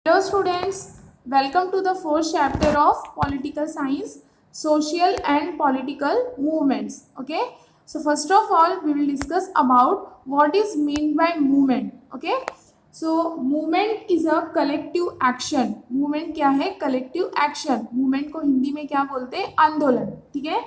Hello students, welcome to the fourth chapter of political science, social and political movements. Okay, so first of all we will discuss about what is meant by movement. Okay, so movement is a collective action. movement क्या है? collective action. movement को हिंदी में क्या बोलते हैं? आंदोलन. ठीक है,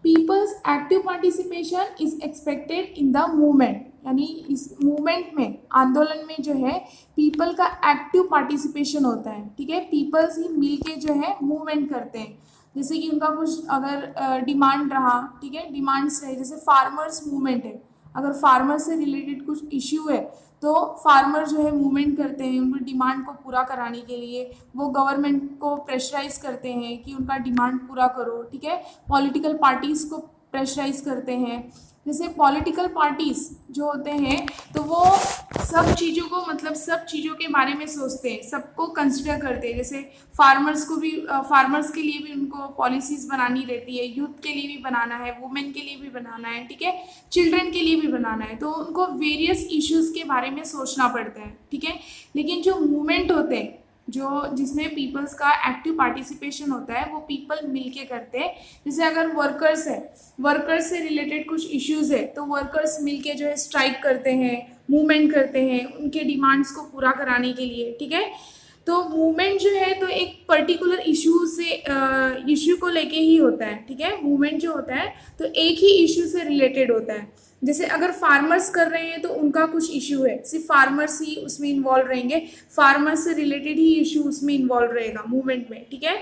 people's active participation is expected in the movement. यानी इस मूवमेंट में, आंदोलन में जो है पीपल का एक्टिव पार्टिसिपेशन होता है. ठीक है, पीपल्स ही मिलके जो है मूवमेंट करते हैं. जैसे कि उनका कुछ अगर डिमांड रहा, ठीक है, डिमांड्स रहे, जैसे फार्मर्स मूवमेंट है, अगर फार्मर से रिलेटेड कुछ इश्यू है तो फार्मर जो है मूवमेंट करते हैं उनकी डिमांड को पूरा कराने के लिए. वो गवर्नमेंट को प्रेशराइज करते हैं कि उनका डिमांड पूरा करो. ठीक है, पॉलिटिकल पार्टीज को प्रेशराइज करते हैं. जैसे पॉलिटिकल पार्टीज जो होते हैं तो वो सब चीज़ों को, मतलब सब चीज़ों के बारे में सोचते हैं, सबको कंसिडर करते हैं. जैसे फार्मर्स को भी, फार्मर्स के लिए भी उनको पॉलिसीज़ बनानी रहती है, यूथ के लिए भी बनाना है, वुमेन के लिए भी बनाना है, ठीक है, चिल्ड्रन के लिए भी बनाना है. तो उनको वेरियस इश्यूज़ के बारे में सोचना पड़ता है. ठीक है, लेकिन जो मूवमेंट होते हैं, जो जिसमें पीपल्स का एक्टिव पार्टिसिपेशन होता है, वो पीपल मिलके करते हैं. जैसे अगर वर्कर्स है, वर्कर्स से रिलेटेड कुछ इश्यूज है तो वर्कर्स मिलके जो है स्ट्राइक करते हैं, मूवमेंट करते हैं उनके डिमांड्स को पूरा कराने के लिए. ठीक है, तो मूवमेंट जो है तो एक पर्टिकुलर इश्यू को लेके ही होता है. ठीक है, मूवमेंट जो होता है तो एक ही इश्यू से रिलेटेड होता है. जैसे अगर फार्मर्स कर रहे हैं तो उनका कुछ इश्यू है, सिर्फ फार्मर्स ही उसमें इन्वॉल्व रहेंगे, फार्मर्स से रिलेटेड ही इश्यू उसमें इन्वॉल्व रहेगा मूवमेंट में. ठीक है,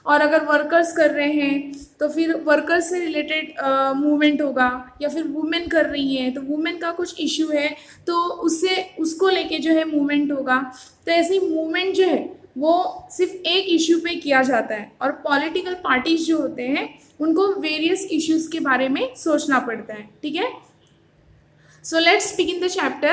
और अगर वर्कर्स कर रहे हैं तो फिर वर्कर्स से रिलेटेड मूवमेंट होगा, या फिर वुमेन कर रही हैं तो वुमेन का कुछ इश्यू है तो उससे उसको लेके जो है मूवमेंट होगा. तो ऐसी मूवमेंट जो है वो सिर्फ एक इश्यू पे किया जाता है. और पॉलिटिकल पार्टीज जो होते हैं उनको वेरियस इश्यूज के बारे में सोचना पड़ता है. ठीक है, so let's begin the chapter.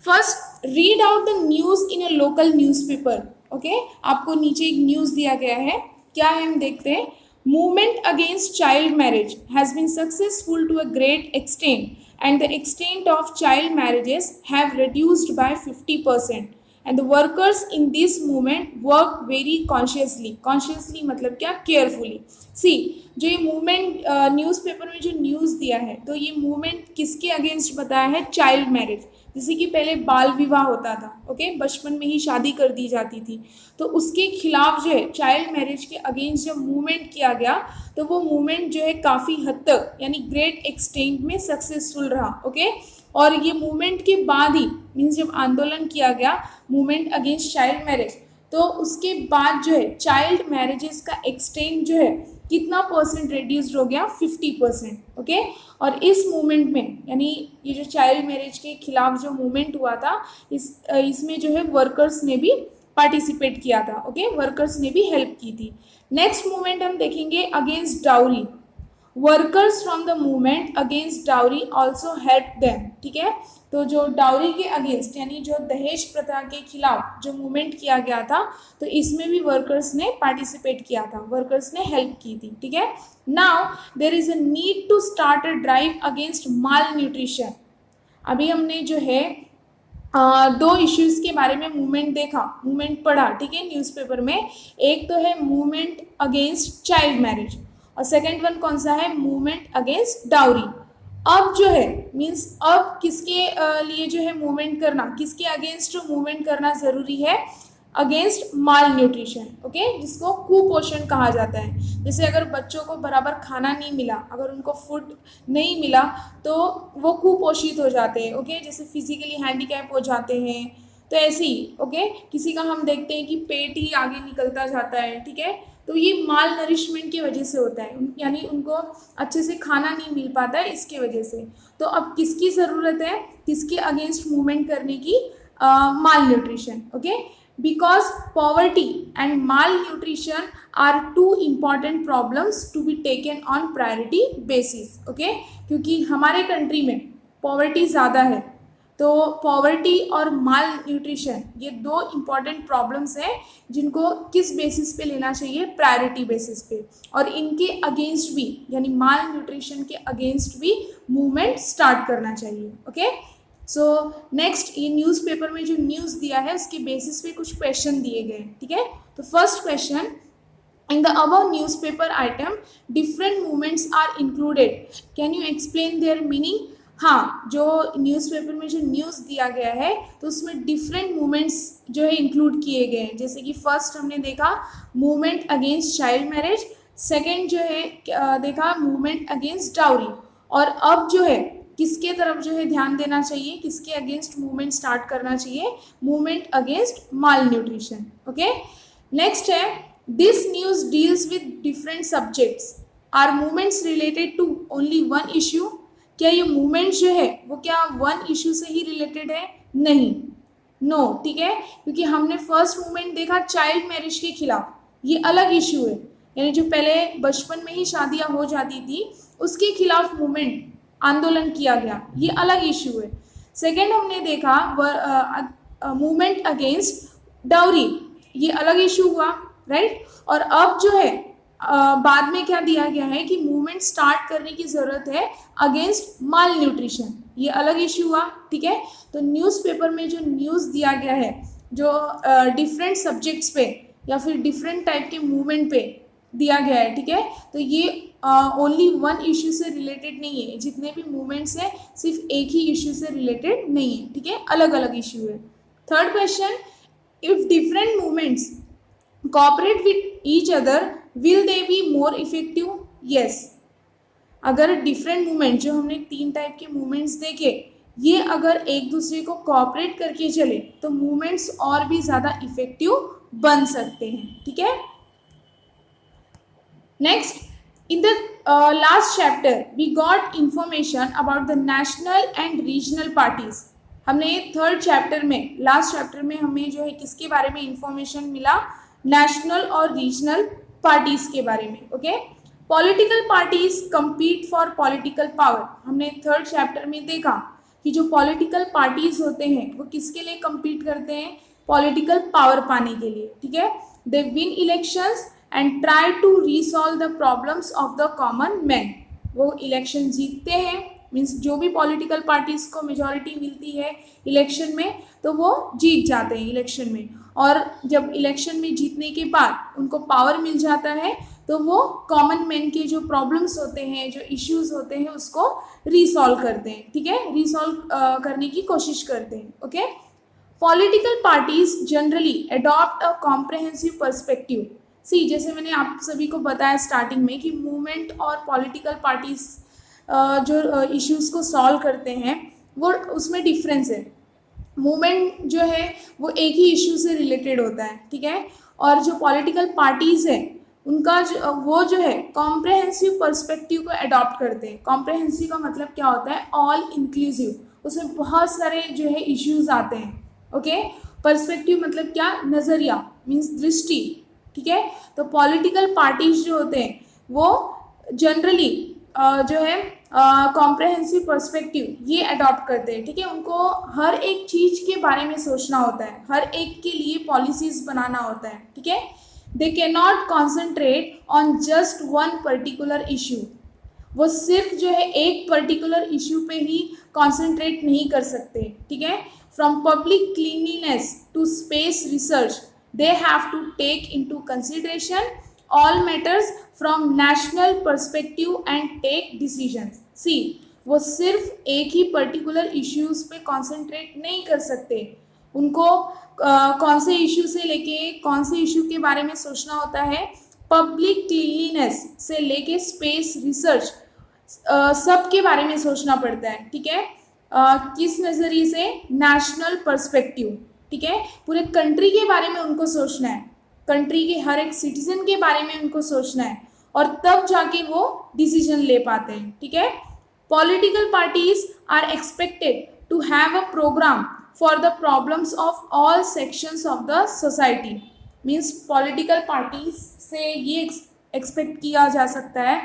First read out the news in a local newspaper. Okay, आपको नीचे एक न्यूज दिया गया है, क्या है हम देखते हैं. Movement against child marriage has been successful to a great extent and the extent of child marriages have reduced by 50%. And the workers in this movement work very consciously. Consciously मतलब क्या? केयरफुली. सी, जो ये movement newspaper में जो news दिया है तो ये मूवमेंट किसके अगेंस्ट बताया है? Child marriage. जैसे कि पहले बाल विवाह होता था, ओके, बचपन में ही शादी कर दी जाती थी, तो उसके खिलाफ जो है चाइल्ड मैरिज के अगेंस्ट जब मूवमेंट किया गया तो वो मूवमेंट जो है काफ़ी हद तक यानी ग्रेट एक्सटेंट में सक्सेसफुल रहा. ओके, और ये मूवमेंट के बाद ही, मीन्स जब आंदोलन किया गया मूवमेंट अगेंस्ट चाइल्ड मैरिज, तो उसके बाद जो है चाइल्ड मैरिजेस का एक्सटेंट जो है कितना परसेंट रिड्यूस्ड हो गया? 50%. ओके, और इस मूवमेंट में यानी ये जो चाइल्ड मैरिज के खिलाफ जो मूवमेंट हुआ था इसमें जो है वर्कर्स ने भी पार्टिसिपेट किया था. ओके, वर्कर्स ने भी हेल्प की थी. नेक्स्ट मूवमेंट हम देखेंगे against dowry. Workers from the movement against dowry also help them. ठीक है, तो जो डाउरी के अगेंस्ट यानी जो दहेज प्रथा के खिलाफ जो मूवमेंट किया गया था तो इसमें भी वर्कर्स ने पार्टिसिपेट किया था, वर्कर्स ने हेल्प की थी. ठीक है, now there is a need to start a drive against malnutrition. अभी हमने जो है दो इश्यूज के बारे में मूवमेंट देखा, मूवमेंट पढ़ा, ठीक है, न्यूज़पेपर में. एक तो है मूवमेंट अगेंस्ट चाइल्ड मैरिज और सेकेंड वन कौन सा है? Movement against dowry. अब जो है मीन्स अब किसके लिए जो है मूवमेंट करना, किसके अगेंस्ट मूवमेंट करना ज़रूरी है? Against malnutrition. ओके, जिसको कुपोषण कहा जाता है. जैसे अगर बच्चों को बराबर खाना नहीं मिला, अगर उनको फूड नहीं मिला तो वो कुपोषित हो जाते हैं. ओके, जैसे फिजिकली हैंडीकैप हो जाते हैं. तो ऐसे ही ओके, किसी का हम देखते हैं कि पेट ही आगे निकलता जाता है. ठीक है, तो ये माल नरिशमेंट की वजह से होता है, यानी उनको अच्छे से खाना नहीं मिल पाता है इसके वजह से. तो अब किसकी ज़रूरत है, किसके अगेंस्ट मूवमेंट करने की? Malnutrition. Okay, because poverty and malnutrition are two important problems to be taken on priority basis. okay, क्योंकि हमारे कंट्री में पॉवर्टी ज़्यादा है तो पॉवर्टी और माल न्यूट्रिशन ये दो इम्पॉर्टेंट प्रॉब्लम्स हैं जिनको किस बेसिस पे लेना चाहिए? प्रायोरिटी बेसिस पे. और इनके अगेंस्ट भी यानी माल न्यूट्रिशन के अगेंस्ट भी मूवमेंट स्टार्ट करना चाहिए. ओके, सो नेक्स्ट, ये न्यूज़पेपर में जो न्यूज़ दिया है उसके बेसिस पे कुछ क्वेश्चन दिए गए, ठीक है। तो first question, in the above newspaper item different movements are included, can you explain their meaning? हाँ, जो न्यूज़पेपर में जो न्यूज़ दिया गया है तो उसमें डिफरेंट मूवमेंट्स जो है इंक्लूड किए गए हैं। जैसे कि फर्स्ट हमने देखा movement against child marriage, second जो है देखा मूवमेंट अगेंस्ट डाउरी, और अब जो है किसके तरफ जो है ध्यान देना चाहिए, किसके अगेंस्ट मूवमेंट स्टार्ट करना चाहिए, movement against malnutrition. Okay, next है this news deals with different subjects, or movements related to only one issue, क्या ये मूवमेंट जो है वो क्या वन इश्यू से ही रिलेटेड है? नहीं, नो, ठीक है, क्योंकि हमने फर्स्ट मूवमेंट देखा चाइल्ड मैरिज के खिलाफ, ये अलग इश्यू है, यानी जो पहले बचपन में ही शादियां हो जाती थी उसके खिलाफ मूवमेंट आंदोलन किया गया, ये अलग इश्यू है। सेकेंड हमने देखा मूवमेंट अगेंस्ट डाउरी, ये अलग इश्यू हुआ, राइट। और अब जो है बाद में क्या दिया गया है कि मूवमेंट स्टार्ट करने की ज़रूरत है अगेंस्ट माल न्यूट्रिशन, ये अलग इश्यू हुआ, ठीक है। तो न्यूज़पेपर में जो न्यूज़ दिया गया है जो डिफरेंट सब्जेक्ट्स पे या फिर डिफरेंट टाइप के मूवमेंट पे दिया गया है, ठीक है, तो ये ओनली वन इश्यू से रिलेटेड नहीं है, जितने भी मूवमेंट्स हैं सिर्फ एक ही इश्यू से रिलेटेड नहीं है, ठीक है, अलग अलग इश्यू है। Third question, if different movements cooperate with each other will they be more effective? Yes, अगर डिफरेंट मूवमेंट, जो हमने तीन टाइप के मूवमेंट्स देखे, ये अगर एक दूसरे को कॉपरेट करके चले तो मूवमेंट्स और भी ज़्यादा इफेक्टिव बन सकते हैं, ठीक है। Next, in the last chapter we got information about the national and regional parties, हमने थर्ड चैप्टर में, लास्ट चैप्टर में हमें जो है किसके बारे में इंफॉर्मेशन मिला, नेशनल और रीजनल पार्टीज के बारे में। Okay, political parties compete for political power, हमने थर्ड चैप्टर में देखा कि जो पॉलिटिकल पार्टीज होते हैं वो किसके लिए compete करते हैं, पॉलिटिकल पावर पाने के लिए, ठीक है। They win elections and try to resolve the problems of the common man, वो इलेक्शन जीतते हैं, मीन्स जो भी पॉलिटिकल पार्टीज को मेजॉरिटी मिलती है इलेक्शन में तो वो जीत जाते हैं इलेक्शन में, और जब इलेक्शन में जीतने के बाद उनको पावर मिल जाता है तो वो कॉमन मैन के जो प्रॉब्लम्स होते हैं, जो इश्यूज होते हैं उसको रिसॉल्व करते हैं, ठीक है, रिसॉल्व करने की कोशिश करते हैं। Okay, political parties generally adopt a comprehensive perspective, see जैसे मैंने आप सभी को बताया स्टार्टिंग में कि मूवमेंट और पॉलिटिकल पार्टीज जो इश्यूज को सॉल्व करते हैं वो उसमें डिफरेंस है, मूवमेंट जो है वो एक ही इश्यू से रिलेटेड होता है, ठीक है, और जो पॉलिटिकल पार्टीज है उनका वो जो है कॉम्प्रहेंसिव पर्सपेक्टिव को अडॉप्ट करते हैं। कॉम्प्रहेंसिव का मतलब क्या होता है, ऑल इंक्लूसिव, उसमें बहुत सारे जो है इश्यूज आते हैं। ओके, पर्सपेक्टिव मतलब क्या, नज़रिया, मीन्स दृष्टि, ठीक है। तो पॉलिटिकल पार्टीज जो होते हैं वो जनरली जो है कॉम्प्रहेंसिव पर्सपेक्टिव ये अडॉप्ट करते हैं, ठीक है, उनको हर एक चीज़ के बारे में सोचना होता है, हर एक के लिए पॉलिसीज बनाना होता है, ठीक है। They can not concentrate on just one particular issue, वो सिर्फ जो है एक पर्टिकुलर इशू पे ही कॉन्सेंट्रेट नहीं कर सकते, ठीक है। From public cleanliness to space research they have to take into consideration all matters from national perspective and take decisions। see, वो सिर्फ एक ही पर्टिकुलर इश्यूज पे कंसंट्रेट नहीं कर सकते, उनको कौन से इश्यू से लेके कौन से इश्यू के बारे में सोचना होता है, पब्लिक क्लीनलीनेस से लेके स्पेस रिसर्च सब के बारे में सोचना पड़ता है, ठीक है। किस नज़रिए से, नेशनल पर्सपेक्टिव, ठीक है, पूरे कंट्री के बारे में उनको सोचना है, कंट्री के हर एक सिटीजन के बारे में उनको सोचना है, और तब जाके वो डिसीजन ले पाते हैं, ठीक है। Political parties are expected to have a programme for the problems of all sections of the society, means political parties से ये एक्सपेक्ट किया जा सकता है,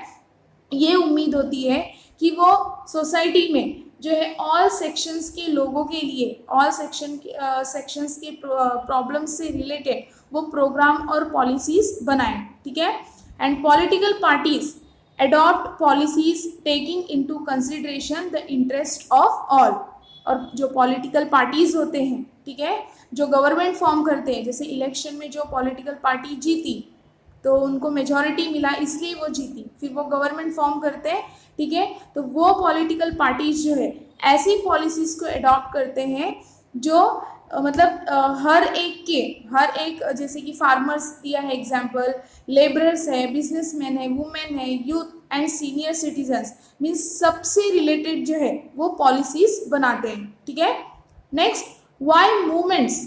ये उम्मीद होती है कि वो सोसाइटी में जो है ऑल सेक्शंस के लोगों के लिए, ऑल सेक्शंस के प्रॉब्लम्स से रिलेटेड वो प्रोग्राम और पॉलिसीज बनाएं, ठीक है। And political parties adopt policies taking into consideration the interest of all. और जो पॉलिटिकल पार्टीज होते हैं, ठीक है, जो गवर्नमेंट फॉर्म करते हैं, जैसे इलेक्शन में जो पॉलिटिकल पार्टी जीती तो उनको मेजॉरिटी मिला इसलिए वो जीती, फिर वो गवर्नमेंट फॉर्म करते हैं, ठीक है, तो वो पॉलिटिकल पार्टीज जो है ऐसी पॉलिसीज को अडॉप्ट करते हैं जो हर एक जैसे कि फार्मर्स दिया है एग्जाम्पल, लेबरर्स है, बिजनेसमैन है, वुमेन है, youth and senior citizens, means सबसे रिलेटेड जो है वो पॉलिसीज बनाते हैं, ठीक है। नेक्स्ट, वाई मूवमेंट्स,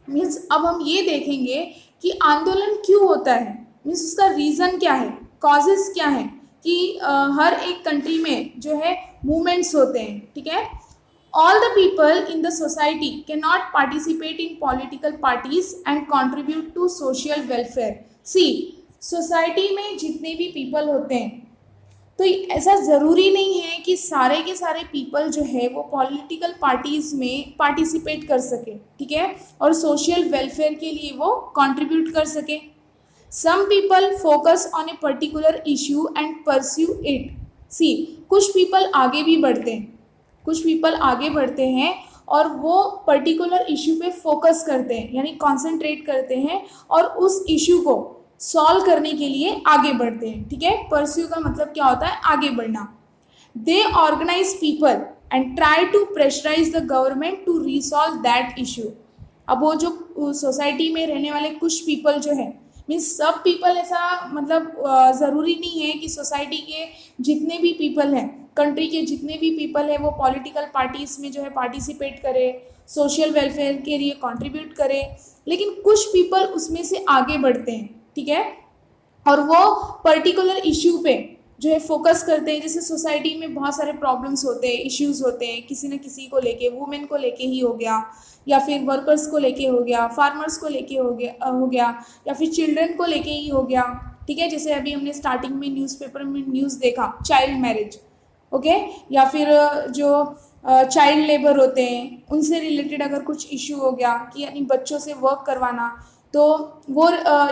मीन्स अब हम ये देखेंगे कि आंदोलन क्यों होता है, मीन्स उसका रीज़न क्या है, कॉजेस क्या है कि हर एक कंट्री में जो है मूवमेंट्स होते हैं, ठीक है। All the people in the society cannot participate in political parties and contribute to social welfare. See, society में जितने भी पीपल होते हैं तो ऐसा ज़रूरी नहीं है कि सारे के सारे पीपल जो है वो पॉलिटिकल पार्टीज़ में पार्टिसिपेट कर सके, ठीक है, और सोशल वेलफेयर के लिए वो कंट्रीब्यूट कर सके। Some people focus on a particular issue and pursue it. See, कुछ पीपल आगे भी बढ़ते हैं, कुछ पीपल आगे बढ़ते हैं और वो पर्टिकुलर इशू पे फोकस करते हैं, यानी कॉन्सेंट्रेट करते हैं और उस इशू को सॉल्व करने के लिए आगे बढ़ते हैं, ठीक है। परस्यू का मतलब क्या होता है, आगे बढ़ना। They organise people and try to pressurise the government to resolve that issue. अब वो जो सोसाइटी में रहने वाले कुछ पीपल जो है, मीन्स सब पीपल ऐसा ज़रूरी नहीं है कि सोसाइटी के जितने भी पीपल हैं, कंट्री के जितने भी पीपल हैं वो पॉलिटिकल पार्टीज में जो है पार्टिसिपेट करें, सोशल वेलफेयर के लिए कंट्रीब्यूट करें, लेकिन कुछ पीपल उसमें से आगे बढ़ते हैं, ठीक है, और वो पर्टिकुलर इश्यू पे जो है फोकस करते हैं। जैसे सोसाइटी में बहुत सारे प्रॉब्लम्स होते हैं, इश्यूज होते हैं, किसी न किसी को लेके, वुमेन को लेके ही हो गया, या फिर वर्कर्स को लेके हो गया, फार्मर्स को लेके हो गया, या फिर चिल्ड्रन को लेके ही हो गया, ठीक है। जैसे अभी हमने स्टार्टिंग में न्यूज़पेपर में न्यूज़ देखा, चाइल्ड मैरिज, ओके, या फिर जो चाइल्ड लेबर होते हैं उनसे रिलेटेड अगर कुछ इशू हो गया कि यानी बच्चों से वर्क करवाना, तो वो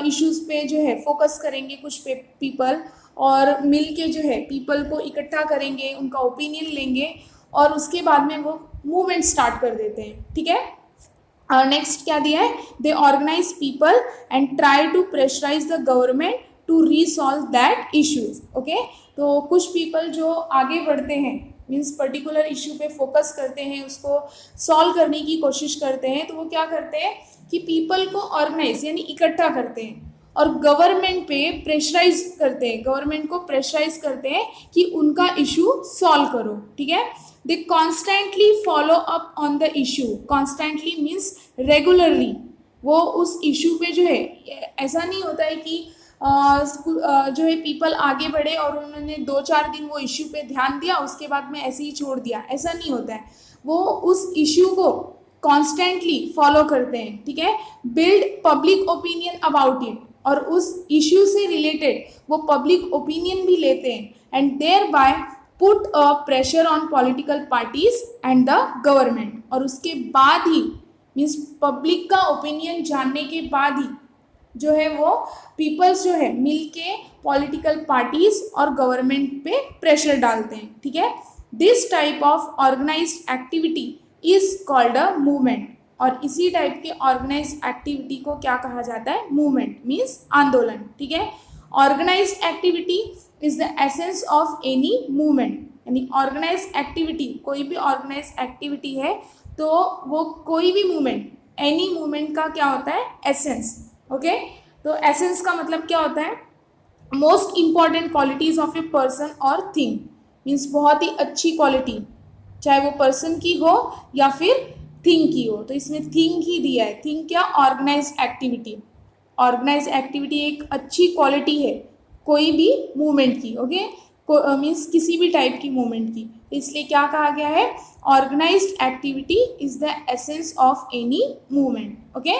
इश्यूज़ पे जो है फोकस करेंगे कुछ पीपल, और मिल के जो है पीपल को इकट्ठा करेंगे, उनका ओपिनियन लेंगे और उसके बाद में वो मूवमेंट स्टार्ट कर देते हैं, ठीक है। नेक्स्ट क्या दिया है, they organise people and try to pressurise the government to resolve that issues, okay. तो कुछ पीपल जो आगे बढ़ते हैं, मीन्स पर्टिकुलर इशू पे फोकस करते हैं, उसको सॉल्व करने की कोशिश करते हैं, तो वो क्या करते हैं कि पीपल को ऑर्गेनाइज यानी इकट्ठा करते हैं और गवर्नमेंट पे प्रेशराइज करते हैं, गवर्नमेंट को प्रेशराइज करते हैं कि उनका इशू सॉल्व करो, ठीक है। They constantly follow up on the issue, constantly means regularly, वो उस इशू पे जो है, ऐसा नहीं होता है कि जो है पीपल आगे बढ़े और उन्होंने 2-4 दिन वो इश्यू पे ध्यान दिया उसके बाद में ऐसे ही छोड़ दिया, ऐसा नहीं होता है। वो उस इश्यू को कॉन्स्टेंटली फॉलो करते हैं, ठीक है। Build public opinion about it, और उस इश्यू से रिलेटेड वो पब्लिक ओपिनियन भी लेते हैं, and thereby put a pressure on political parties and the government, और उसके बाद ही मीन्स पब्लिक का ओपिनियन जानने के बाद ही जो है वो पीपल्स जो है मिलके पॉलिटिकल पार्टीज और गवर्नमेंट पे प्रेशर डालते हैं, ठीक है। This type of organised activity is called a movement, और इसी टाइप के ऑर्गेनाइज्ड एक्टिविटी को क्या कहा जाता है, मूवमेंट मीन्स आंदोलन, ठीक है। Organised activity is the essence of any movement, यानी ऑर्गेनाइज्ड एक्टिविटी, कोई भी ऑर्गेनाइज्ड एक्टिविटी है तो वो कोई भी मूवमेंट, एनी मूवमेंट का क्या होता है, एसेंस, ओके। तो एसेंस का मतलब क्या होता है, most important qualities of a person और थिंग, मीन्स बहुत ही अच्छी क्वालिटी, चाहे वो पर्सन की हो या फिर थिंग की हो, तो इसमें थिंग ही दिया है। थिंग क्या, ऑर्गेनाइज्ड एक्टिविटी, ऑर्गेनाइज्ड एक्टिविटी एक अच्छी क्वालिटी है कोई भी मूवमेंट की, ओके, मीन्स किसी भी टाइप की मूवमेंट की, इसलिए क्या कहा गया है, organised activity is the essence of any movement, okay.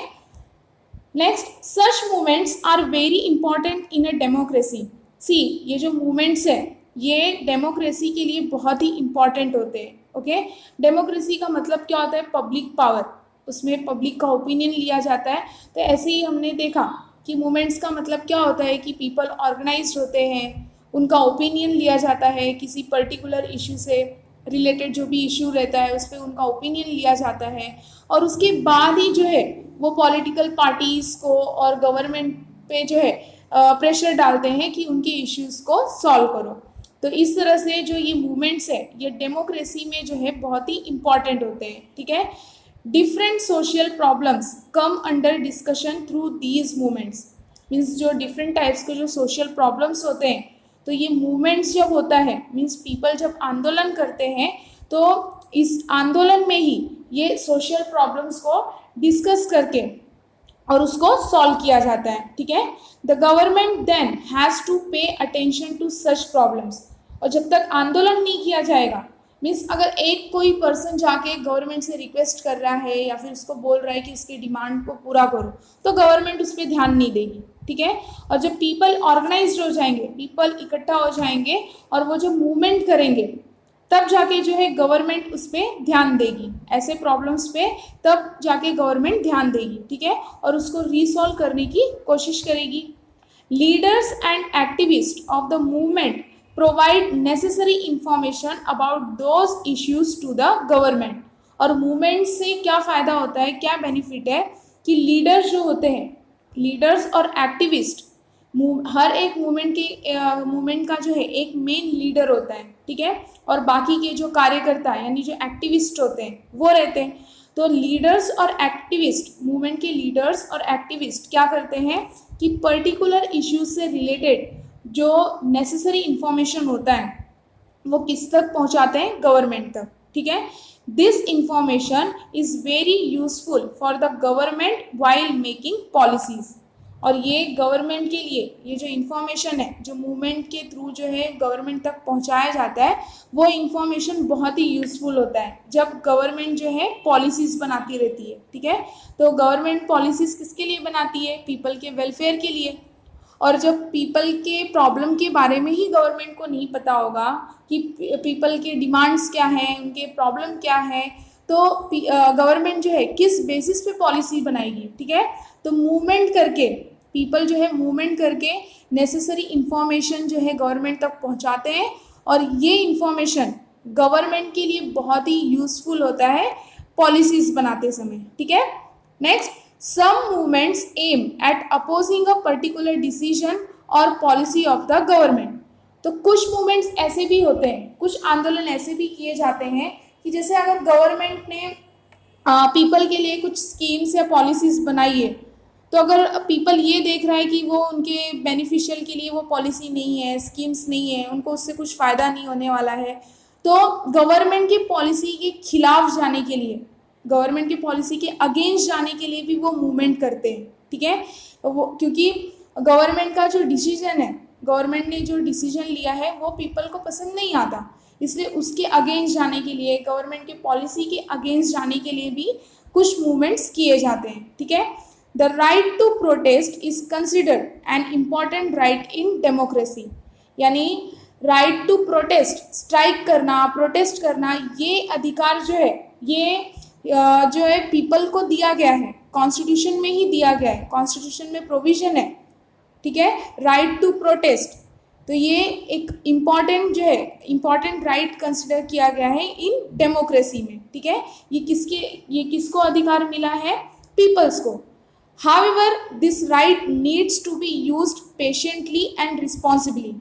Next, such movements are very important in a democracy. See, ये जो मूवमेंट्स है ये डेमोक्रेसी के लिए बहुत ही इंपॉर्टेंट होते हैं, ओके। डेमोक्रेसी का मतलब क्या होता है, पब्लिक पावर, उसमें पब्लिक का ओपिनियन लिया जाता है। तो ऐसे ही हमने देखा कि मूवमेंट्स का मतलब क्या होता है कि पीपल ऑर्गेनाइज्ड होते हैं, उनका ओपिनियन लिया जाता है किसी पर्टिकुलर इशू से रिलेटेड जो भी इशू रहता है उस पर उनका ओपिनियन लिया जाता है, और उसके बाद ही जो है वो पॉलिटिकल पार्टीज़ को और गवर्नमेंट पे जो है प्रेशर डालते हैं कि उनके इश्यूज़ को सॉल्व करो। तो इस तरह से जो ये मूवमेंट्स है ये डेमोक्रेसी में जो है बहुत ही इम्पॉर्टेंट होते हैं, ठीक है। Different social problems come under discussion through these movements, means जो डिफरेंट टाइप्स के जो सोशल प्रॉब्लम्स होते हैं, तो ये मूवमेंट्स जब होता है मीन्स पीपल जब आंदोलन करते हैं तो इस आंदोलन में ही ये सोशल प्रॉब्लम्स को डिस्कस करके और उसको सॉल्व किया जाता है, ठीक है। The government then has to pay attention to such problems, और जब तक आंदोलन नहीं किया जाएगा, मीन्स अगर एक कोई पर्सन जाके गवर्नमेंट से रिक्वेस्ट कर रहा है या फिर उसको बोल रहा है कि इसके डिमांड को पूरा करो, तो गवर्नमेंट उस पर ध्यान नहीं देगी, ठीक है। और जब पीपल ऑर्गेनाइज्ड हो जाएंगे, पीपल इकट्ठा हो जाएंगे और वो जो मूवमेंट करेंगे, तब जाके जो है गवर्नमेंट उस पर ध्यान देगी, ऐसे प्रॉब्लम्स पे तब जाके गवर्नमेंट ध्यान देगी, ठीक है, और उसको रिसॉल्व करने की कोशिश करेगी। Leaders and activist of the movement provide necessary information about those issues to the government. और मूवमेंट से क्या फ़ायदा होता है, क्या बेनिफिट है कि लीडर्स जो होते हैं, लीडर्स और एक्टिविस्ट, हर एक मूवमेंट का जो है एक मेन लीडर होता है, ठीक है, और बाकी के जो कार्यकर्ता यानी जो एक्टिविस्ट होते हैं वो रहते हैं। तो लीडर्स और एक्टिविस्ट, मूवमेंट के लीडर्स और एक्टिविस्ट क्या करते हैं कि पर्टिकुलर इश्यूज से रिलेटेड जो नेसेसरी इंफॉर्मेशन होता है वो किस तक पहुंचाते हैं, गवर्नमेंट तक, ठीक है। This information is very useful for the government while making policies. और ये गवर्नमेंट के लिए ये जो इन्फॉर्मेशन है जो मूवमेंट के थ्रू जो है गवर्नमेंट तक पहुंचाया जाता है, वो इन्फॉर्मेशन बहुत ही यूज़फुल होता है जब गवर्नमेंट जो है पॉलिसीज़ बनाती रहती है, ठीक है। तो गवर्नमेंट पॉलिसीज़ किसके लिए बनाती है, पीपल के वेलफेयर के लिए। और जब पीपल के प्रॉब्लम के बारे में ही गवर्नमेंट को नहीं पता होगा कि पीपल के डिमांड्स क्या हैं, उनके प्रॉब्लम क्या है, तो गवर्नमेंट जो है किस बेसिस पे पॉलिसी बनाएगी, ठीक है। तो मूवमेंट करके पीपल जो है मूवमेंट करके नेसेसरी इन्फॉर्मेशन जो है गवर्नमेंट तक पहुंचाते हैं, और ये इन्फॉर्मेशन गवर्नमेंट के लिए बहुत ही यूज़फुल होता है पॉलिसीज़ बनाते समय, ठीक है। Next, some movements aim at opposing a particular decision or policy of the government। तो कुछ मूवमेंट्स ऐसे भी होते हैं, कुछ आंदोलन ऐसे भी किए जाते हैं कि जैसे अगर गवर्नमेंट ने पीपल के लिए कुछ स्कीम्स या पॉलिसीज़ बनाई है, तो अगर पीपल ये देख रहा है कि वो उनके बेनिफिशियल के लिए वो पॉलिसी नहीं है, स्कीम्स नहीं है, उनको उससे कुछ फ़ायदा नहीं होने वाला है, तो गवर्नमेंट की पॉलिसी के खिलाफ जाने के लिए, गवर्नमेंट की पॉलिसी के अगेंस्ट जाने के लिए भी वो मूवमेंट करते हैं, ठीक है। वो क्योंकि गवर्नमेंट का जो डिसीजन है, गवर्नमेंट ने जो डिसीजन लिया है वो पीपल को पसंद नहीं आता, इसलिए उसके अगेंस्ट जाने के लिए, गवर्नमेंट की पॉलिसी के अगेंस्ट जाने के लिए भी कुछ मूवमेंट्स किए जाते हैं, ठीक है। The right to protest is considered an important right in democracy. यानी राइट टू प्रोटेस्ट, स्ट्राइक करना, प्रोटेस्ट करना, ये अधिकार जो है ये जो है पीपल को दिया गया है, कॉन्स्टिट्यूशन में ही दिया गया है, कॉन्स्टिट्यूशन में प्रोविजन है, ठीक है, राइट टू प्रोटेस्ट। तो ये एक इम्पॉर्टेंट जो है इम्पॉर्टेंट राइट कंसिडर किया गया है इन डेमोक्रेसी में, ठीक है। ये किसको अधिकार मिला है, पीपल्स को। However this right needs to be used patiently and responsibly.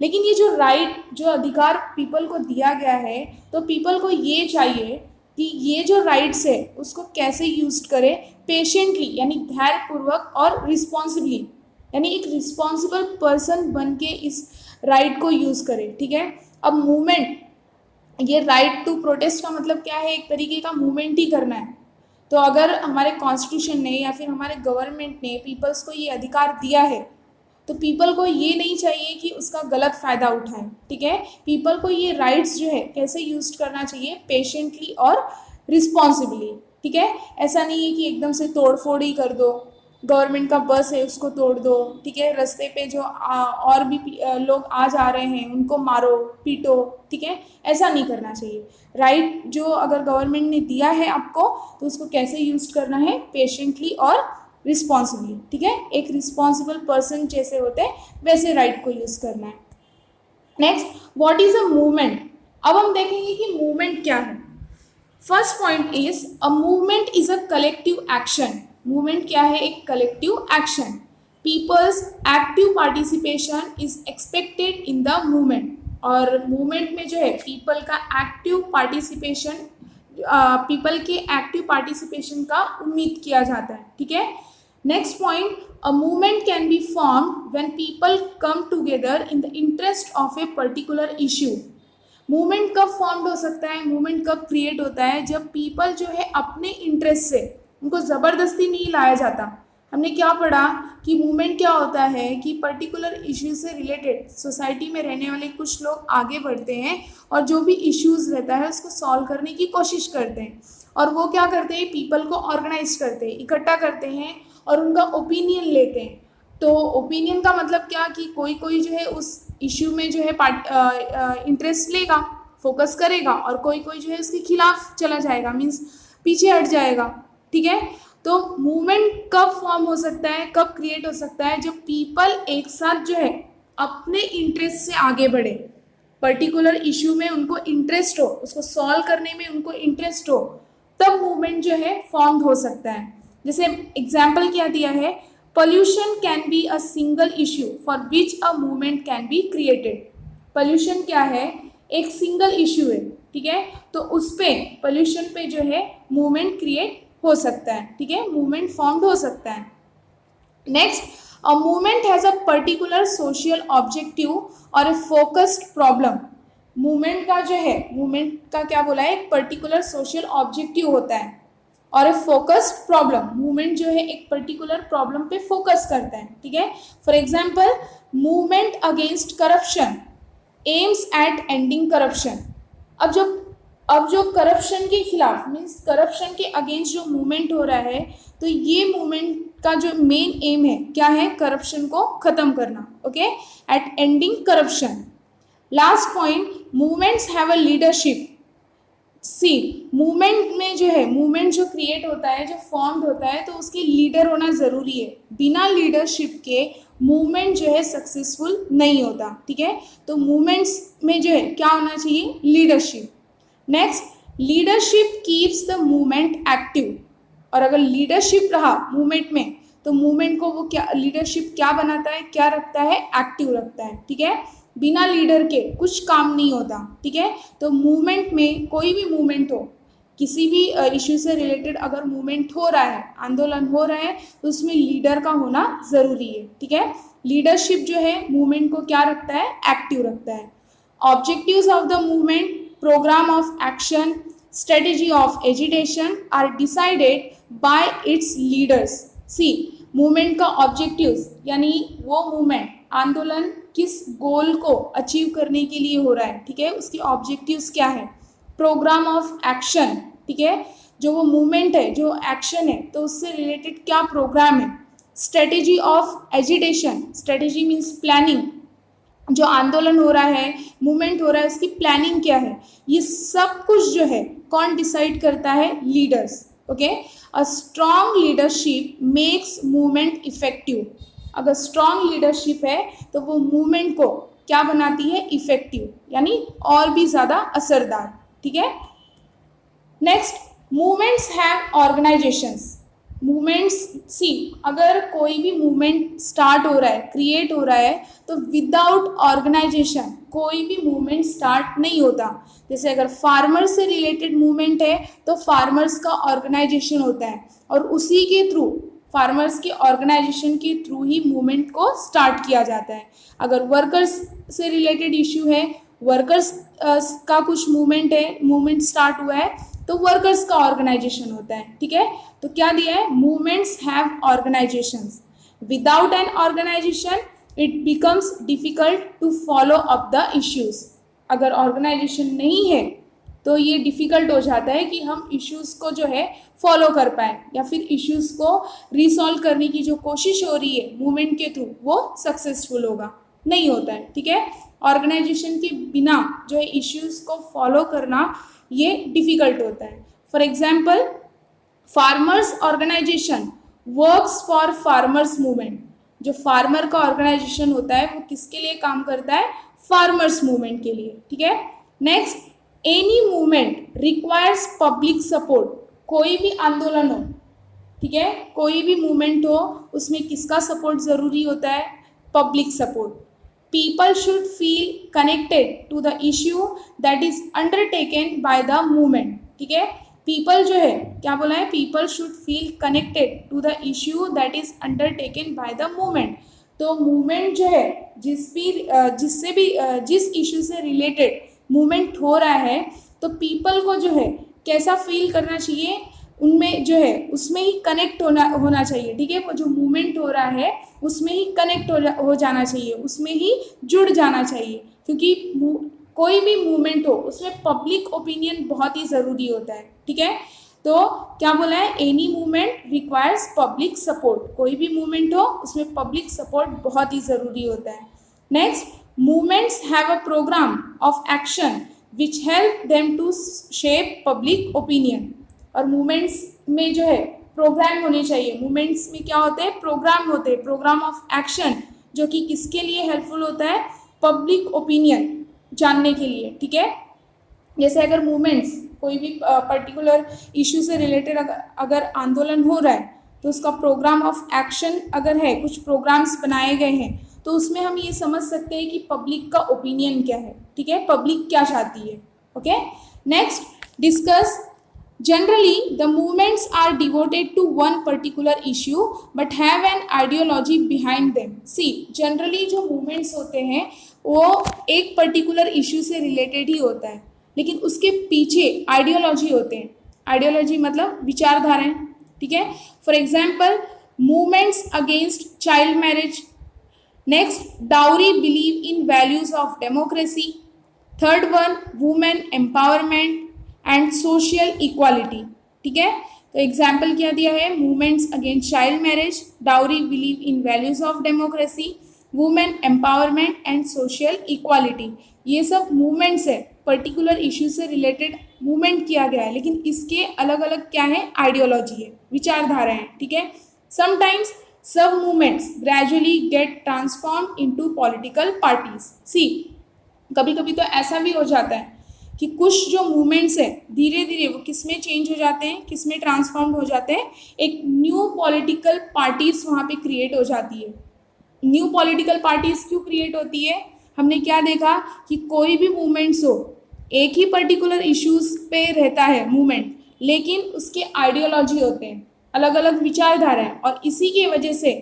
लेकिन ये जो राइट, जो अधिकार पीपल को दिया गया है, तो पीपल को ये चाहिए कि ये जो राइट्स है उसको कैसे यूज करें, पेशेंटली यानी धैर्यपूर्वक, और रिस्पॉन्सिबली यानी एक रिस्पॉन्सिबल पर्सन बन के इस राइट को यूज़ करें, ठीक है। अब मूवमेंट, ये राइट टू प्रोटेस्ट का मतलब क्या है, एक तरीके का मूवमेंट ही करना है। तो अगर हमारे कॉन्स्टिट्यूशन ने या फिर हमारे गवर्नमेंट ने पीपल्स को ये अधिकार दिया है, तो पीपल को ये नहीं चाहिए कि उसका गलत फ़ायदा उठाएं, ठीक है। पीपल को ये राइट्स जो है कैसे यूज करना चाहिए, पेशेंटली और रिस्पॉन्सिबली, ठीक है। ऐसा नहीं है कि एकदम से तोड़ फोड़ ही कर दो, गवर्नमेंट का बस है उसको तोड़ दो, ठीक है, रास्ते पे जो और भी लोग आ जा रहे हैं उनको मारो पीटो, ठीक है, ऐसा नहीं करना चाहिए। राइट जो अगर गवर्नमेंट ने दिया है आपको, तो उसको कैसे यूज करना है, पेशेंटली और रिस्पॉन्सिबली, ठीक है। एक रिस्पॉन्सिबल पर्सन जैसे होते हैं वैसे राइट को यूज़ करना है। Next, what is a movement? अब हम देखेंगे कि मूवमेंट क्या है। First point is a movement is a collective action. Movement क्या है? एक collective action. People's active participation is expected in the movement. और मूवमेंट में जो है पीपल का एक्टिव पार्टिसिपेशन, पीपल के एक्टिव पार्टिसिपेशन का उम्मीद किया जाता है। ठीक है। Next point, a movement can be formed when people come together in the interest of a particular issue. Movement कब फॉर्म्ड हो सकता है, मूवमेंट कब क्रिएट होता है? जब पीपल जो है अपने इंटरेस्ट से, उनको ज़बरदस्ती नहीं लाया जाता। हमने क्या पढ़ा कि मूवमेंट क्या होता है कि पर्टिकुलर इश्यूज से रिलेटेड सोसाइटी में रहने वाले कुछ लोग आगे बढ़ते हैं और जो भी इश्यूज रहता है उसको सॉल्व करने की कोशिश करते हैं। और वो क्या करते हैं? पीपल को ऑर्गेनाइज करते हैं, इकट्ठा करते हैं और उनका ओपिनियन लेते हैं। तो ओपिनियन का मतलब क्या कि कोई कोई जो है उस इश्यू में जो है इंटरेस्ट लेगा, फोकस करेगा, और कोई कोई जो है उसके खिलाफ चला जाएगा, मीन्स पीछे हट जाएगा। ठीक है। तो मूवमेंट कब फॉर्म हो सकता है, कब क्रिएट हो सकता है? जब पीपल एक साथ जो है अपने इंटरेस्ट से आगे बढ़े, पर्टिकुलर इश्यू में उनको इंटरेस्ट हो, उसको सॉल्व करने में उनको इंटरेस्ट हो, तब मूवमेंट जो है फॉर्म हो सकता है। जैसे एग्जाम्पल क्या दिया है, pollution can be a single issue for which a movement can be created. Pollution क्या है? एक सिंगल इश्यू है। ठीक है। तो उस पे, पोल्यूशन पे जो है मूवमेंट क्रिएट हो सकता है। ठीक है, मूवमेंट फॉर्म्ड हो सकता है। Next, a movement has a particular social objective और ए फोकस्ड प्रॉब्लम। मूवमेंट का जो है, मूवमेंट का क्या बोला है? एक पर्टिकुलर सोशल ऑब्जेक्टिव होता है और ए फोकस्ड प्रॉब्लम। मूवमेंट जो है एक पर्टिकुलर प्रॉब्लम पे फोकस करता है। ठीक है। For example, movement against corruption aims at ending corruption. अब जो करप्शन के खिलाफ, मीन्स करप्शन के अगेंस्ट जो मूवमेंट हो रहा है, तो ये मूवमेंट का जो मेन एम है क्या है? करप्शन को खत्म करना। Okay, at ending corruption. Last point, movements have a leadership. See, movement में जो है, मूवमेंट जो क्रिएट होता है, जो फॉर्म्ड होता है, तो उसके लीडर होना ज़रूरी है। बिना लीडरशिप के मूवमेंट जो है सक्सेसफुल नहीं होता। ठीक है। तो मूवमेंट्स में जो है क्या होना चाहिए? Leadership. Next, leadership keeps the movement active. और अगर लीडरशिप रहा मूवमेंट में, तो मूवमेंट को वो क्या, लीडरशिप क्या बनाता है, क्या रखता है? एक्टिव रखता है। ठीक है। बिना लीडर के कुछ काम नहीं होता। ठीक है। तो मूवमेंट में, कोई भी मूवमेंट हो, किसी भी इश्यू से रिलेटेड अगर मूवमेंट हो रहा है, आंदोलन हो रहा है, तो उसमें लीडर का होना ज़रूरी है। ठीक है। लीडरशिप जो है मूवमेंट को क्या रखता है? एक्टिव रखता है। Objectives of the movement, programme of action, strategy of agitation are decided by its leaders. See, movement का ऑब्जेक्टिव्स, यानी वो मूवमेंट, आंदोलन किस गोल को अचीव करने के लिए हो रहा है, ठीक है, उसके ऑब्जेक्टिव्स क्या है? प्रोग्राम ऑफ एक्शन, ठीक है, जो वो मूवमेंट है, जो एक्शन है, तो उससे रिलेटेड क्या प्रोग्राम है? Strategy of agitation, strategy means planning, जो आंदोलन हो रहा है, मूवमेंट हो रहा है, उसकी प्लानिंग क्या है? ये सब कुछ जो है कौन डिसाइड करता है? Leaders. Okay, a strong leadership makes movement effective. अगर स्ट्रॉन्ग लीडरशिप है तो वो मूवमेंट को क्या बनाती है? इफेक्टिव, यानी और भी ज़्यादा असरदार। ठीक है। Next, movements have organisations. Movements, see, अगर कोई भी मूवमेंट स्टार्ट हो रहा है, क्रिएट हो रहा है, तो विदाउट ऑर्गेनाइजेशन कोई भी मूवमेंट स्टार्ट नहीं होता। जैसे अगर फार्मर्स से रिलेटेड मूवमेंट है तो फार्मर्स का ऑर्गेनाइजेशन होता है, और उसी के थ्रू, फार्मर्स के ऑर्गेनाइजेशन के थ्रू ही मूवमेंट को स्टार्ट किया जाता है। अगर वर्कर्स से रिलेटेड इश्यू है, वर्कर्स का कुछ मूवमेंट है, मूवमेंट स्टार्ट हुआ है, तो वर्कर्स का ऑर्गेनाइजेशन होता है। ठीक है। तो क्या दिया है? Movements have organisations. Without an organisation it becomes difficult to follow up the issues. अगर ऑर्गेनाइजेशन नहीं है तो ये डिफ़िकल्ट हो जाता है कि हम इश्यूज़ को जो है फॉलो कर पाए, या फिर इश्यूज़ को रिसॉल्व करने की जो कोशिश हो रही है मूवमेंट के थ्रू, वो सक्सेसफुल होगा, नहीं होता है। ठीक है। ऑर्गेनाइजेशन के बिना जो है इश्यूज़ को फॉलो करना ये डिफ़िकल्ट होता है। For example, farmers organisation works for farmers movement. जो फार्मर का ऑर्गेनाइजेशन होता है वो किसके लिए काम करता है? फार्मर्स मूवमेंट के लिए। ठीक है। Next, any movement requires public support, कोई भी आंदोलन हो, ठीक है, कोई भी मूवमेंट हो उसमें किसका सपोर्ट ज़रूरी होता है? Public support. People should feel connected to the issue that is undertaken by the movement. ठीक है, पीपल जो है क्या बोला है? People should feel connected to the issue that is undertaken by the movement. तो मूवमेंट जो है जिससे भी जिस इश्यू से रिलेटेड मूवमेंट हो रहा है, तो पीपल को जो है कैसा फील करना चाहिए? उनमें जो है उसमें ही कनेक्ट होना चाहिए. ठीक है, वो जो मूवमेंट हो रहा है उसमें ही कनेक्ट हो जाना चाहिए, उसमें ही जुड़ जाना चाहिए. क्योंकि कोई भी मूवमेंट हो उसमें पब्लिक ओपिनियन बहुत ही ज़रूरी होता है. ठीक है, तो क्या बोला है? Any movement requires public support. कोई भी मूवमेंट हो उसमें पब्लिक सपोर्ट बहुत ही ज़रूरी होता है. Next, movements have a programme of action which help them to shape public opinion. और मूवमेंट्स में जो है प्रोग्राम होने चाहिए. मूवमेंट्स में क्या होते हैं? प्रोग्राम होते हैं, प्रोग्राम ऑफ एक्शन, जो कि किसके लिए हेल्पफुल होता है? पब्लिक ओपिनियन जानने के लिए. ठीक है, जैसे अगर मूवमेंट्स कोई भी पर्टिकुलर इश्यू से रिलेटेड अगर आंदोलन हो रहा है, तो उसका प्रोग्राम ऑफ एक्शन अगर है, कुछ प्रोग्राम्स बनाए गए हैं, तो उसमें हम ये समझ सकते हैं कि पब्लिक का ओपिनियन क्या है. ठीक है, पब्लिक क्या चाहती है. Okay, next, discuss. Generally, the movements are devoted to one particular issue but have an ideology behind them. See, generally जो movements होते हैं वो एक particular issue से related ही होता है, लेकिन उसके पीछे ideology होते हैं. Ideology मतलब विचारधाराएं. ठीक है, for example, movements against child marriage. Next, dowry believe in values of democracy. Third one, women empowerment and social equality. ठीक है, तो एग्जाम्पल क्या दिया है? Movements against child marriage, dowry believe in values of democracy, women empowerment and social equality. ये सब movements है, particular issue से रिलेटेड मूवमेंट किया गया है, लेकिन इसके अलग अलग क्या है? आइडियोलॉजी है, विचारधारा है. ठीक है, समटाइम्स सब movements gradually get transform into political parties. See, कभी कभी तो ऐसा भी हो जाता है कि कुछ जो मूवमेंट्स है धीरे धीरे वो किस में चेंज हो जाते हैं, किस में ट्रांसफॉर्म हो जाते हैं? एक न्यू पॉलिटिकल पार्टीज वहाँ पे क्रिएट हो जाती है. न्यू पॉलिटिकल पार्टीज क्यों क्रिएट होती है? हमने क्या देखा कि कोई भी मूवमेंट्स हो, एक ही पर्टिकुलर इश्यूज पे रहता है मूवमेंट, लेकिन उसके आइडियोलॉजी होते हैं, अलग अलग विचारधारा है, और इसी की वजह से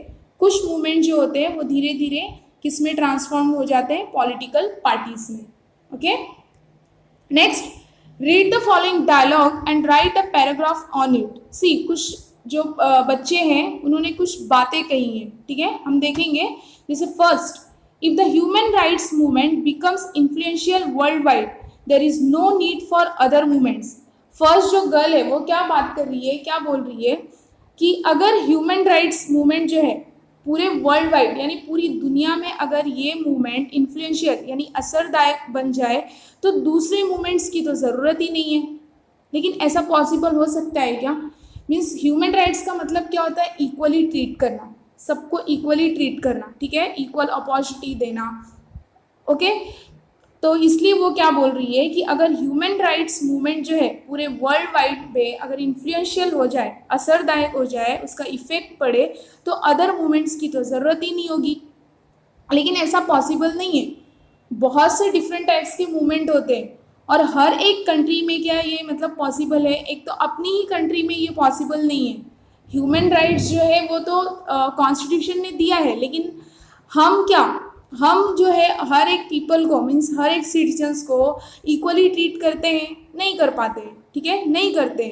कुछ मूवमेंट जो होते हैं वो धीरे धीरे किस में ट्रांसफॉर्म हो जाते हैं? पॉलिटिकल पार्टीज में. Okay, next, read the following dialogue and write a paragraph on it. See, कुछ जो बच्चे हैं उन्होंने कुछ बातें कही हैं. ठीक है, हम देखेंगे. जैसे first, if the human rights movement becomes influential world wide there is no need for other movements. First जो गर्ल है वो क्या बात कर रही है, क्या बोल रही है कि अगर ह्यूमन राइट्स मूवमेंट जो है पूरे वर्ल्ड वाइड यानी पूरी दुनिया में अगर ये मूवमेंट इन्फ्लुएंशियल यानी असरदायक बन जाए, तो दूसरे मूवमेंट्स की तो ज़रूरत ही नहीं है. लेकिन ऐसा पॉसिबल हो सकता है क्या? मीन्स ह्यूमन राइट्स का मतलब क्या होता है? इक्वली ट्रीट करना, सबको इक्वली ट्रीट करना. ठीक है, इक्वल अपॉर्चुनिटी देना. ओके, तो इसलिए वो क्या बोल रही है कि अगर ह्यूमन राइट्स मूवमेंट जो है पूरे वर्ल्ड वाइड में अगर इन्फ्लुएंशियल हो जाए, असरदायक हो जाए, उसका इफेक्ट पड़े, तो अदर मूवमेंट्स की तो ज़रूरत ही नहीं होगी. लेकिन ऐसा पॉसिबल नहीं है. बहुत से डिफरेंट टाइप्स के मूवमेंट होते हैं और हर एक कंट्री में क्या ये मतलब पॉसिबल है? एक तो अपनी ही कंट्री में ये पॉसिबल नहीं है. ह्यूमन राइट्स जो है वो तो कॉन्स्टिट्यूशन ने दिया है, लेकिन हम क्या, हम जो है हर एक पीपल को मीन्स हर एक सिटीजन्स को इक्वली ट्रीट करते हैं? नहीं कर पाते. ठीक है, नहीं करते.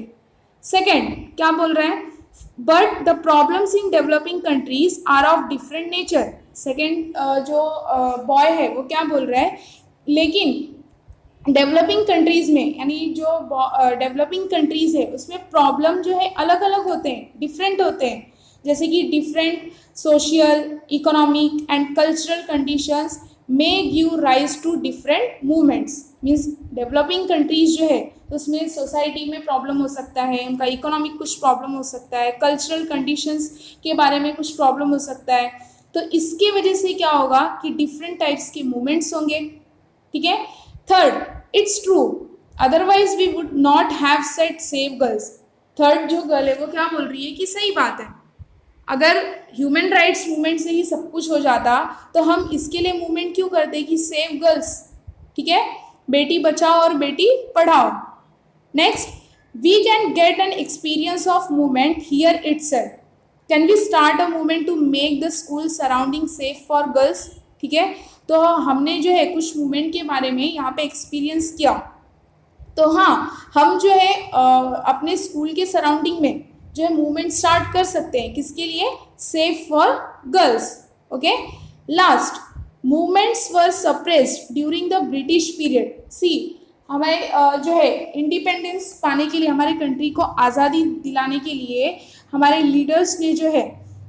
सेकेंड क्या बोल रहे हैं? But the problems in developing countries are of different nature. Second जो बॉय है वो क्या बोल रहा है? लेकिन डेवलपिंग कंट्रीज़ में यानी जो डेवलपिंग कंट्रीज़ है उसमें प्रॉब्लम जो है अलग अलग होते हैं, डिफरेंट होते हैं. जैसे कि different social, economic and cultural conditions may give rise to different movements. Means developing countries जो है तो उसमें सोसाइटी में प्रॉब्लम हो सकता है, उनका इकोनॉमिक कुछ प्रॉब्लम हो सकता है, कल्चरल कंडीशंस के बारे में कुछ प्रॉब्लम हो सकता है. तो इसके वजह से क्या होगा कि डिफरेंट टाइप्स के मूवमेंट्स होंगे. ठीक है. Third, it's true otherwise we would not have set save girls. Third जो गर्ल है वो क्या बोल रही है कि सही बात है, अगर ह्यूमन राइट्स मूवमेंट से ही सब कुछ हो जाता तो हम इसके लिए मूवमेंट क्यों करते कि सेव गर्ल्स, ठीक है, बेटी बचाओ और बेटी पढ़ाओ। Next, we can get an experience of movement here itself. Can we start a movement to make the school surrounding safe for girls, ठीक है। तो हमने जो है कुछ मूवमेंट के बारे में यहाँ पे एक्सपीरियंस किया, तो हाँ हम जो है अपने स्कूल के सराउंडिंग में जो है मूवमेंट स्टार्ट कर सकते हैं, किसके लिए, safe for girls. Okay, last, movements were suppressed during the British period. See, हमारे जो है इंडिपेंडेंस पाने के लिए, हमारे कंट्री को आज़ादी दिलाने के लिए हमारे लीडर्स ने जो है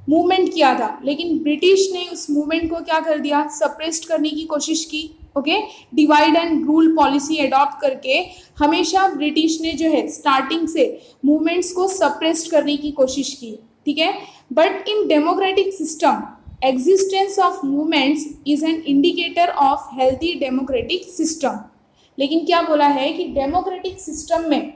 मूवमेंट किया था, लेकिन ब्रिटिश ने उस मूवमेंट को क्या कर दिया, सप्रेस्ड करने की कोशिश की। Okay, divide and rule policy adopt करके हमेशा ब्रिटिश ने जो है स्टार्टिंग से मूवमेंट्स को सप्रेस्ड करने की कोशिश की, ठीक है। But in democratic system existence of movements is an indicator of healthy democratic system. लेकिन क्या बोला है कि डेमोक्रेटिक सिस्टम में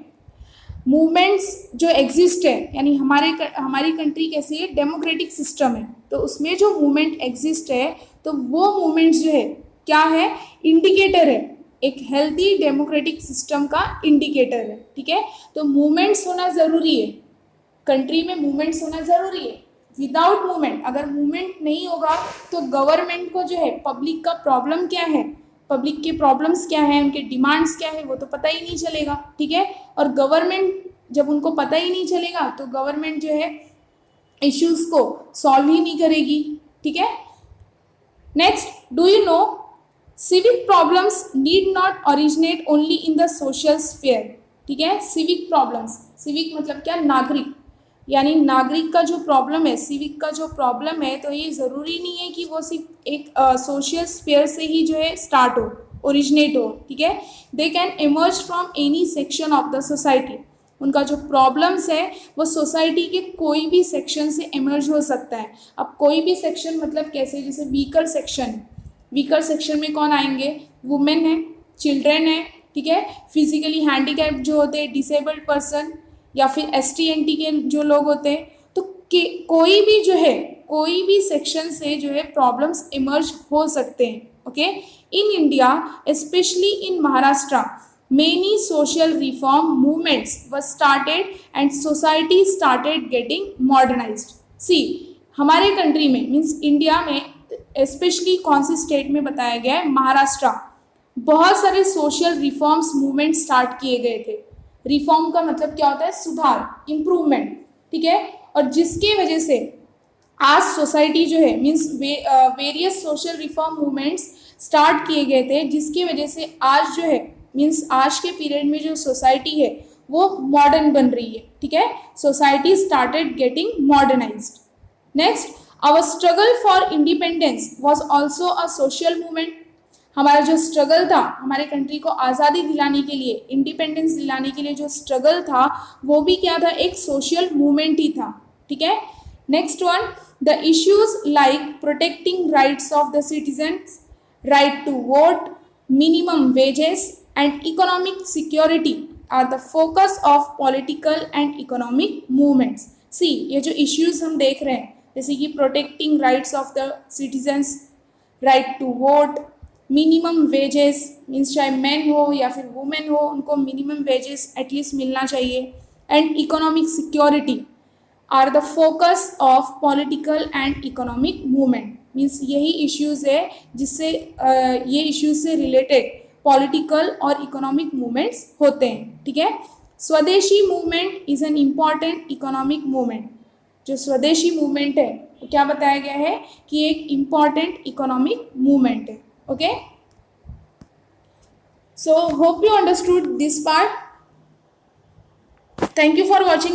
मूवमेंट्स जो एग्जिस्ट है, यानी हमारी कंट्री कैसी है, डेमोक्रेटिक सिस्टम है, तो उसमें जो मूवमेंट एग्जिस्ट है तो वो मूवमेंट्स जो है क्या है, इंडिकेटर है, एक हेल्दी डेमोक्रेटिक सिस्टम का इंडिकेटर है, ठीक है। तो मूवमेंट्स होना ज़रूरी है, कंट्री में मूवमेंट्स होना ज़रूरी है। विदाउट मूवमेंट, अगर मूवमेंट नहीं होगा तो गवर्नमेंट को जो है पब्लिक का प्रॉब्लम क्या है, पब्लिक के प्रॉब्लम्स क्या है, उनके डिमांड्स क्या है, वो तो पता ही नहीं चलेगा, ठीक है। और गवर्नमेंट जब उनको पता ही नहीं चलेगा तो गवर्नमेंट जो है इश्यूज़ को सॉल्व ही नहीं करेगी, ठीक है। Next, do you know civic problems need not originate only in the social sphere, ठीक है। सिविक प्रॉब्लम्स, सिविक मतलब क्या, नागरिक, यानी नागरिक का जो प्रॉब्लम है, सिविक का जो प्रॉब्लम है, तो ये ज़रूरी नहीं है कि वो सिर्फ एक सोशल स्फीयर से ही जो है स्टार्ट हो, ओरिजिनेट हो, ठीक है। They can emerge from any section of the society. उनका जो प्रॉब्लम्स है वो सोसाइटी के कोई भी सेक्शन से इमर्ज हो सकता है। अब कोई भी सेक्शन मतलब कैसे, जैसे वीकर सेक्शन, वीकर सेक्शन में कौन आएंगे, वुमेन है, चिल्ड्रेन है, ठीक है, फिजिकली हैंडीकैप जो होते हैं, डिसेबल्ड पर्सन, या फिर ST NT के जो लोग होते हैं। तो कोई भी जो है, कोई भी सेक्शन से जो है प्रॉब्लम्स इमर्ज हो सकते हैं। Okay, in India specially in Maharashtra many social reform movements were started and society started getting modernized. See, हमारे कंट्री में मीन्स इंडिया में स्पेशली कौन सी स्टेट में बताया गया है, महाराष्ट्र, बहुत सारे सोशल रिफॉर्म्स मूवमेंट स्टार्ट किए गए थे। रिफॉर्म का मतलब क्या होता है, सुधार, इम्प्रूवमेंट, ठीक है। और जिसके वजह से आज सोसाइटी जो है means various social reform movements start किए गए थे, जिसकी वजह से आज जो है मीन्स आज के पीरियड में जो सोसाइटी है वो मॉडर्न बन रही है, ठीक है। Society started getting modernised. Next, our struggle for independence was also a social movement. हमारा जो स्ट्रगल था, हमारे कंट्री को आज़ादी दिलाने के लिए, इंडिपेंडेंस दिलाने के लिए जो स्ट्रगल था वो भी क्या था, एक सोशल मूवमेंट ही था, ठीक है। Next one, the issues like protecting rights of the citizens, right to vote, minimum wages and economic security are the focus of political and economic movements. See, ये जो issues हम देख रहे हैं, जैसे कि protecting rights of the citizens, right to vote, minimum wages means चाहे men हो या फिर women हो, उनको minimum wages at least मिलना चाहिए, and economic security are the focus of political and economic movement. means यही issues है जिससे ये issues से related पॉलिटिकल और इकोनॉमिक मूवमेंट्स होते हैं, ठीक है। स्वदेशी movement is an important economic movement. जो स्वदेशी मूवमेंट है वो क्या बताया गया है कि एक इम्पॉर्टेंट इकोनॉमिक मूवमेंट है। Okay, so hope you understood this part. Thank you for watching.